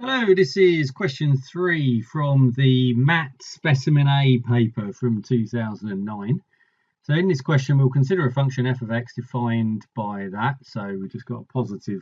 Hello, this is question 3 from the MAT Specimen A paper from 2009. So in this question, we'll consider a function f of x defined by that. So we've just got a positive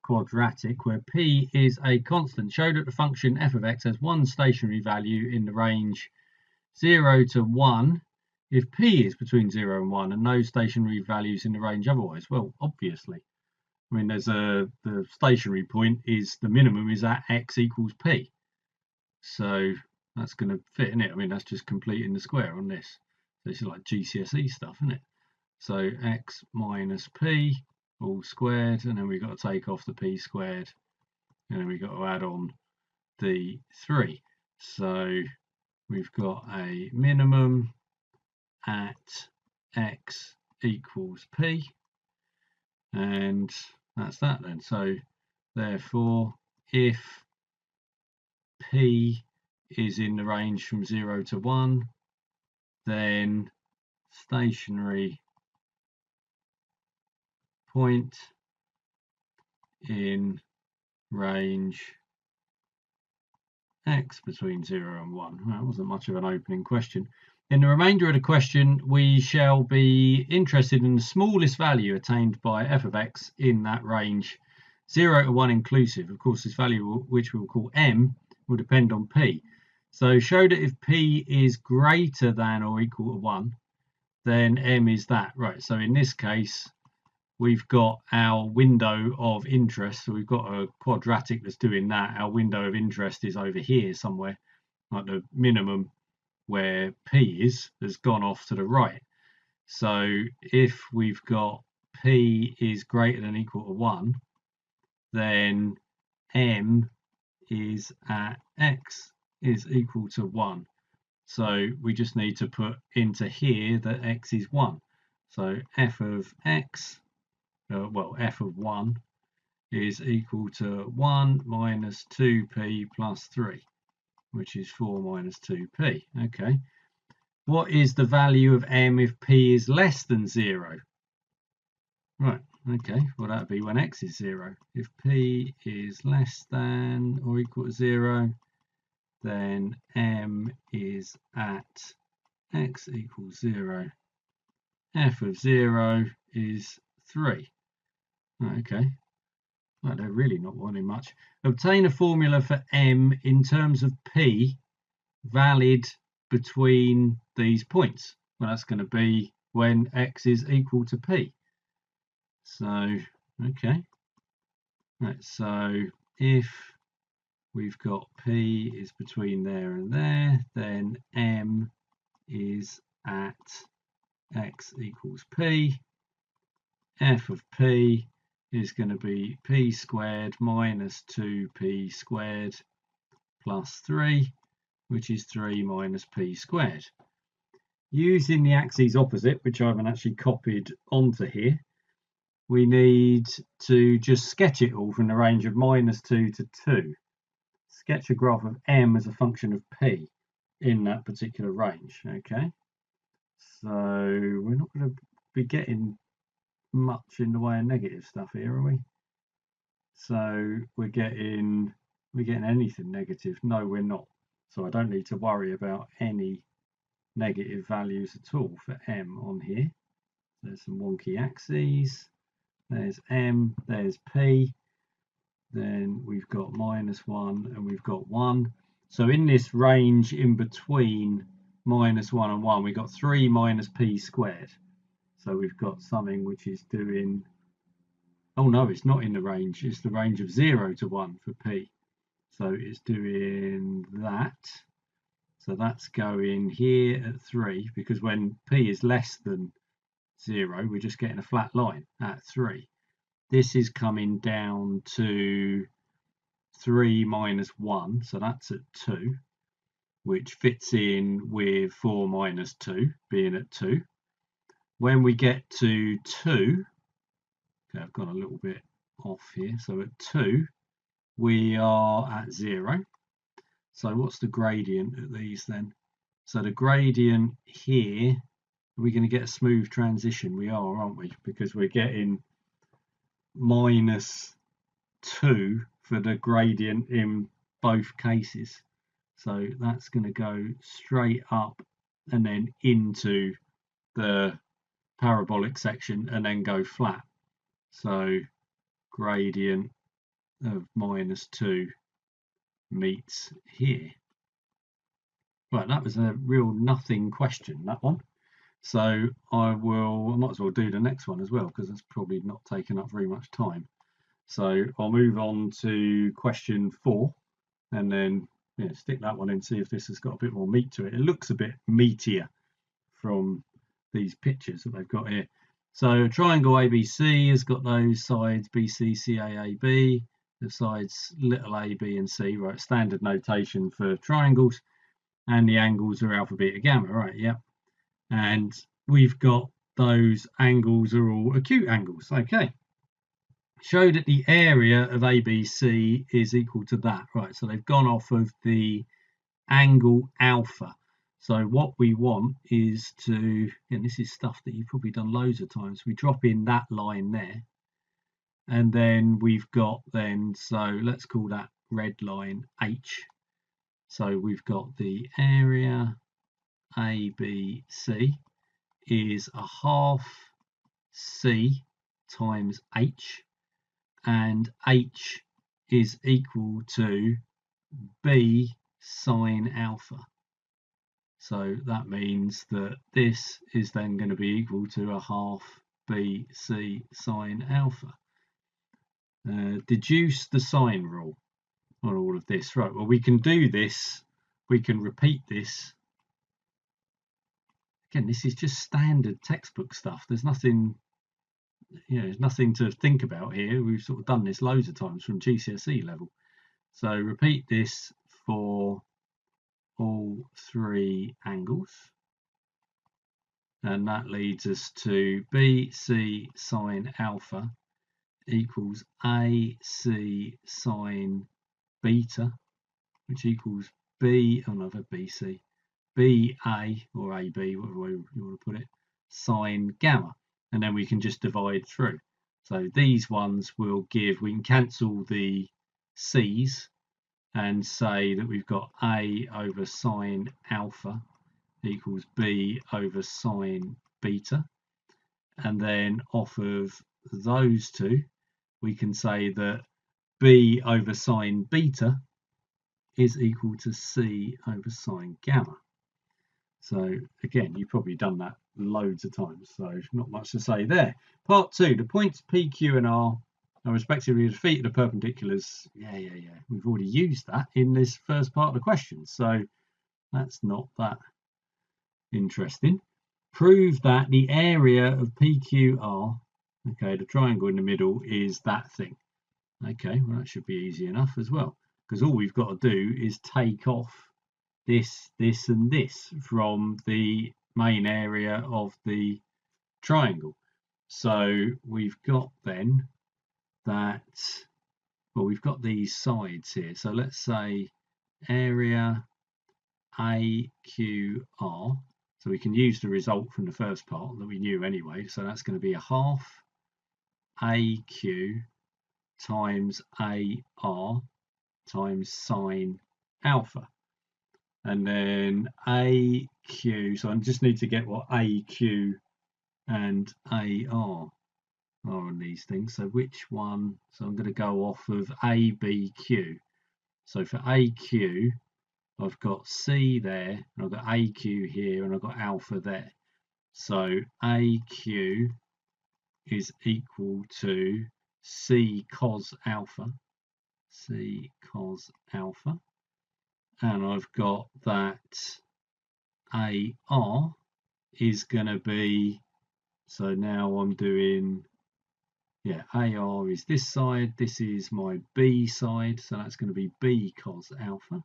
quadratic where p is a constant. Show that the function f of x has one stationary value in the range 0 to 1 if p is between 0 and 1 and no stationary values in the range otherwise. Well, obviously. I mean, the stationary point is the minimum is at x equals p. So that's going to fit, isn't it? I mean, that's just completing the square on this. This is like GCSE stuff, isn't it? So x minus p all squared, and then we've got to take off the p squared, and then we've got to add on the 3. So we've got a minimum at x equals p. And that's that then. So therefore, if p is in the range from 0 to 1, then stationary point in range x between 0 and 1. Well, that wasn't much of an opening question. In the remainder of the question, we shall be interested in the smallest value attained by f of x in that range 0 to 1 inclusive. Of course, this value, which we'll call m, will depend on p. So show that if p is greater than or equal to 1, then m is that. Right, so in this case, we've got our window of interest. So we've got a quadratic that's doing that. Our window of interest is over here somewhere, like the minimum where p is has gone off to the right. So if we've got p is greater than or equal to 1, then m is at x is equal to 1. So we just need to put into here that x is 1. So f of x, f of 1 is equal to 1 minus 2p plus 3. Which is 4 minus 2p. Okay. What is the value of m if p is less than 0? Right. Okay. Well, that would be when x is 0. If p is less than or equal to 0, then m is at x equals 0. F of 0 is 3. Okay. Well, they're really not wanting much. Obtain a formula for m in terms of p valid between these points. Well, that's going to be when x is equal to p. So, okay. Right, so if we've got p is between there and there, then m is at x equals p. F of p is going to be p squared minus 2p squared plus 3, which is 3 minus p squared. Using the axes opposite, which I haven't actually copied onto here, we need to just sketch it all from the range of -2 to 2. Sketch a graph of m as a function of p in that particular range. Okay, so we're not going to be getting much in the way of negative stuff here, are we? So we're getting anything negative? No, we're not. So I don't need to worry about any negative values at all for m on here. There's some wonky axes. There's m, there's p. Then we've got -1 and we've got 1. So in this range in between -1 and 1, we've got 3 minus p squared. So we've got something which is doing, oh no, it's not in the range. It's the range of 0 to 1 for p. So it's doing that. So that's going here at 3, because when p is less than 0, we're just getting a flat line at 3. This is coming down to 3 minus 1, so that's at 2, which fits in with 4 minus 2 being at 2. When we get to 2, okay, I've gone a little bit off here, so at 2 we are at 0. So what's the gradient at these then? So the gradient here, are we going to get a smooth transition? We are, aren't we? Because we're getting -2 for the gradient in both cases. So that's going to go straight up and then into the parabolic section and then go flat. So gradient of -2 meets here. Right, that was a real nothing question, that one. So I might as well do the next one as well, because that's probably not taken up very much time. So I'll move on to question 4 and then stick that one in, see if this has got a bit more meat to it. It looks a bit meatier from these pictures that they've got here. So triangle ABC has got those sides BC, CA, AB, the sides little a, b and c, right? Standard notation for triangles, and the angles are alpha, beta, gamma, right? Yep. And we've got those angles are all acute angles. Okay. Show that the area of ABC is equal to that, right? So they've gone off of the angle alpha. So what we want is to, and this is stuff that you've probably done loads of times, we drop in that line there, and then we've got so let's call that red line H. So we've got the area ABC is a half C times H, and H is equal to B sine alpha. So that means that this is then going to be equal to a half BC sine alpha. Deduce the sine rule on all of this. Right, well, we can do this. We can repeat this. Again, this is just standard textbook stuff. There's nothing, there's nothing to think about here. We've sort of done this loads of times from GCSE level. So repeat this for all 3 angles. And that leads us to BC sine alpha equals AC sine beta, which equals BC, BA or AB, whatever way you want to put it, sine gamma. And then we can just divide through. So these ones will give, we can cancel the C's and say that we've got A over sine alpha equals B over sine beta, and then off of those two we can say that B over sine beta is equal to C over sine gamma. So again, you've probably done that loads of times, so not much to say there. Part 2, the points P, Q and R are respectively the feet of the perpendiculars. Yeah, we've already used that in this first part of the question, so that's not that interesting. Prove that the area of PQR, okay, the triangle in the middle, is that thing. Okay, well, that should be easy enough as well, because all we've got to do is take off this, this and this from the main area of the triangle. So we've got then that, well, we've got these sides here. So let's say area AQR. So we can use the result from the first part that we knew anyway. So that's going to be a half AQ times AR times sine alpha. And then AQ, so I just need to get what AQ and AR are on these things. So which one? So I'm going to go off of ABQ. So for AQ, I've got C there, and I've got AQ here, and I've got alpha there. So AQ is equal to C cos alpha, C cos alpha. And I've got that AR is going to be, so now I'm doing, AR is this side, this is my B side, so that's going to be B cos alpha.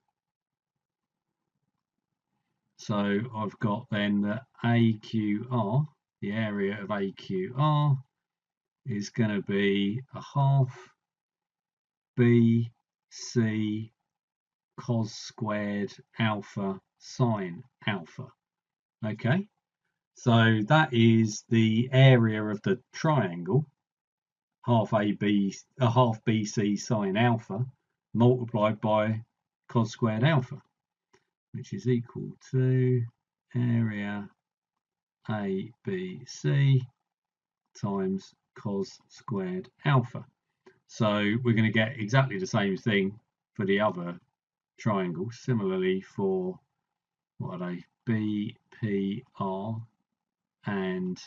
So I've got then that AQR, the area of AQR, is going to be a half BC cos squared alpha sine alpha. Okay, so that is the area of the triangle, half BC sine alpha, multiplied by cos squared alpha, which is equal to area ABC times cos squared alpha. So we're going to get exactly the same thing for the other triangles. Similarly for, what are they, BPR and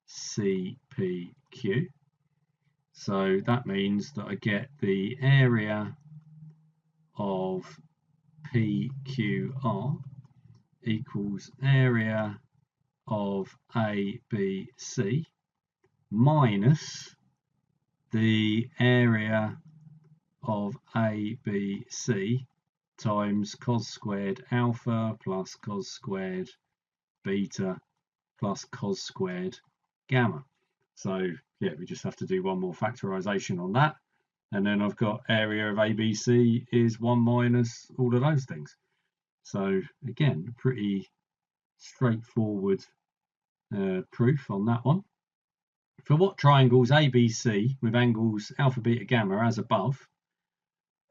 CPQ. So that means that I get the area of PQR equals area of ABC minus the area of ABC times cos squared alpha plus cos squared beta plus cos squared gamma. So yeah, we just have to do one more factorization on that, and then I've got area of ABC is 1 minus all of those things. So again, pretty straightforward proof on that one. For what triangles ABC with angles alpha, beta, gamma as above,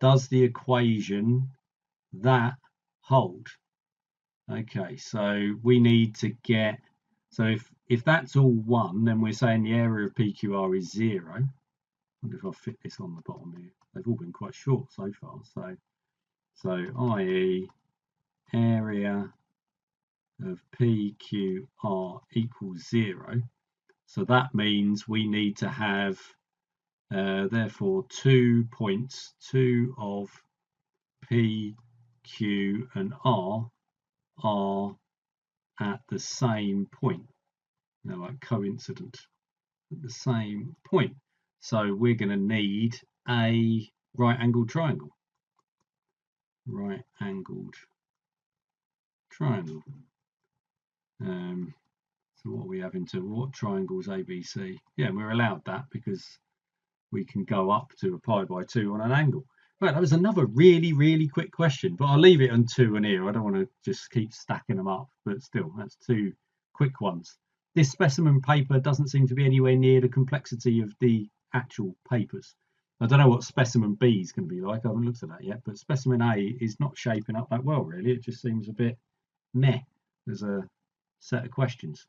does the equation that hold? Okay, so we need to get, so if that's all 1, then we're saying the area of PQR is 0. I wonder if I'll fit this on the bottom here. They've all been quite short so far. So i.e. area of PQR equals 0. So that means we need to have, therefore, 2 points, 2 of P, Q, and R are at the same point. They're like coincident at the same point. So we're going to need a right-angled triangle. Right-angled triangle. So what are we having to, what triangles ABC? Yeah, we're allowed that because we can go up to a pi by 2 on an angle. Right, that was another really, really quick question, but I'll leave it on 2 and here. I don't want to just keep stacking them up, but still, that's 2 quick ones. This specimen paper doesn't seem to be anywhere near the complexity of the actual papers. I don't know what specimen B is going to be like. I haven't looked at that yet, but specimen A is not shaping up that well, really. It just seems a bit meh as a set of questions.